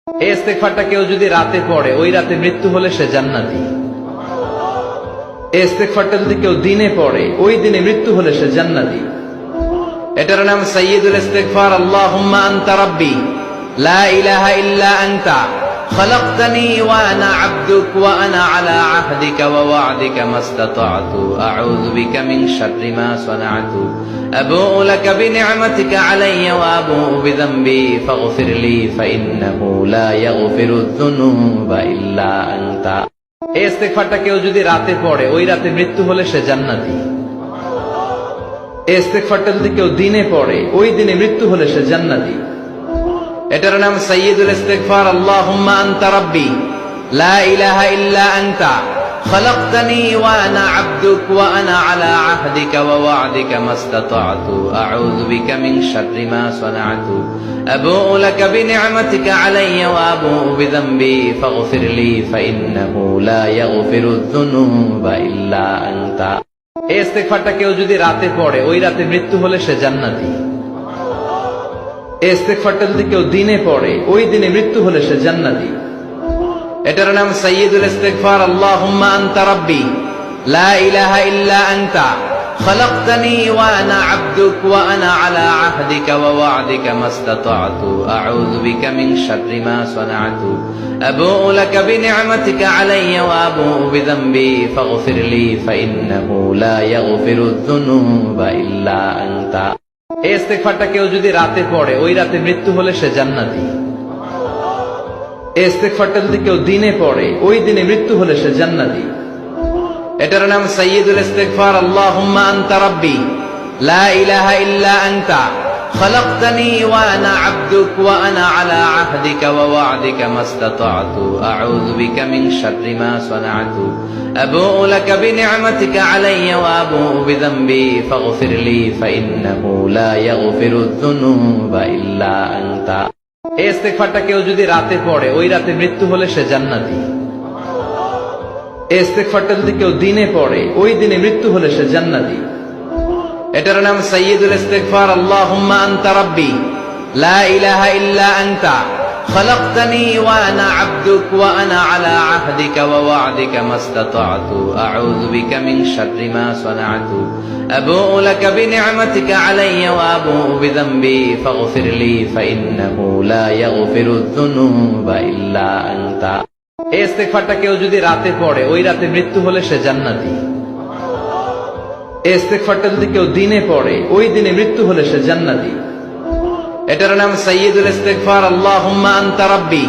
এই ইস্তেগফারটা কেউ যদি রাতে পড়ে, ওই রাতে মৃত্যু হলে সে জান্নাতি। এই ইস্তেগফারটা যদি কেউ দিনে পড়ে, ওই দিনে মৃত্যু হলে সে জান্নাতি। এটার নাম সাইয়্যিদুল ইস্তিগফার। আল্লাহুম্মা আনতা রাব্বি লা ইলাহা ইল্লা আনতা খালাকতানি ওয়া আনা আবদুক ওয়া আনা আলা আহদিকা ওয়া ওয়া'দিকা মাসতাতা'তু আউযু বিকা মিন শাররি মা সানা'তু আবু'ু লাকা বিনি'মাতিকা আলাইয়া ওয়া আবু'ু বিযামবি ফাগফিরলি ফাইন্নাহু লা ইয়াগফিরুয যুনুবা ইল্লা আনতা। এই ইস্তেগফারটা কেউ যদি রাতে পড়ে, ওই রাতে মৃত্যু হলে সে জান্নাতি। এই ইস্তেগফারটা যদি কেউ দিনে পড়ে, ওই দিনে মৃত্যু হলে সে জান্নাতি। এটার নাম সাইয়্যিদুল ইস্তিগফার। আল্লাহুম্মা আনতা রাব্বি লা ইলাহা ইল্লা আনতা খালাকতানি ওয়া আনা আবদুক ওয়া আনা আলা আহদিকা ওয়া ওয়া'দিকা মাসতাতা'তু আউযু বিকা মিন শাররি মা সানা'তু আবু'ু লাকা বিনি'মাতিকা আলাইয়া ওয়া আবু'ু বিযামবি ফাগফিরলি ফাইন্নাহু লা ইয়াগফিরুয যুনুবা ইল্লা আনতা। এই ইস্তেগফারটা কেউ যদি রাতে পড়ে, ওই রাতে মৃত্যু হলে সে জান্নাতি। এই ইস্তেগফারটা যদি কেউ দিনে পড়ে, ওই দিনে মৃত্যু হলে সে জান্নাতি। এটার নাম সাইয়্যিদুল ইস্তিগফার। আল্লাহুম্মা আনতা রাব্বি লা ইলাহা ইল্লা আনতা খালাকতানি ওয়া আনা আবদুক ওয়া আনা আলা আহদিকা ওয়া ওয়া'দিকা মাসতাতা'তু আউযু বিকা মিন শাররি মা সানা'তু আবু'ু লাকা বিনি'মাতিকা আলাইয়া ওয়া আবু'ু বিযামবি ফাগফিরলি ফাইন্নাহু লা ইয়াগফিরুয যুনুবা ইল্লা আনতা। এই ইস্তেগফারটা কেউ যদি রাতে পড়ে, ওই রাতে মৃত্যু হলে সে জান্নাতি। এই ইস্তেগফারটা যদি কেউ দিনে পড়ে, ওই দিনে মৃত্যু হলে সে জান্নাতি। এটার নাম সাইয়্যিদুল ইস্তিগফার। আল্লাহুম্মা আনতা রাব্বি লা ইলাহা ইল্লা আনতা খালাকতানি ওয়া আনা আবদুক ওয়া আনা আলা আহদিকা ওয়া ওয়া'দিকা মাসতাতা'তু আউযু বিকা মিন শাররি মা সানা'তু আবু'ু লাকা বিনি'মাতিকা আলাইয়া ওয়া আবু'ু বিযামবি ফাগফিরলি ফাইন্নাহু লা ইয়াগফিরুয যুনুবা ইল্লা আনতা। এই ইস্তেগফারটা কেউ যদি রাতে পড়ে, ওই রাতে মৃত্যু হলে সে জান্নাতি। এই ইস্তেগফারটা যদি কেউ দিনে পড়ে, ওই দিনে মৃত্যু হলে সে জান্নাতি। এটার নাম সাইয়্যিদুল ইস্তিগফার। আল্লাহুম্মা আনতা রাব্বি লা ইলাহা ইল্লা আনতা খালাকতানি ওয়া আনা আবদুক ওয়া আনা আলা আহদিকা ওয়া ওয়া'দিকা মাসতাতা'তু আউযু বিকা মিন শাররি মা সানা'তু আবু'ু লাকা বিনি'মাতিকা আলাইয়া ওয়া আবু'ু বিযামবি ফাগফিরলি ফাইন্নাহু লা ইয়াগফিরুয যুনুবা ইল্লা আনতা। এই ইস্তেগফারটা কেউ যদি রাতে পড়ে, ওই রাতে মৃত্যু হলে সে জান্নাতি। এই ইস্তেগফারটা যদি কেউ দিনে পড়ে, ওই দিনে মৃত্যু হলে সে জান্নাতি। এটার নাম সাইয়্যিদুল ইস্তিগফার। আল্লাহুম্মা আনতা রাব্বি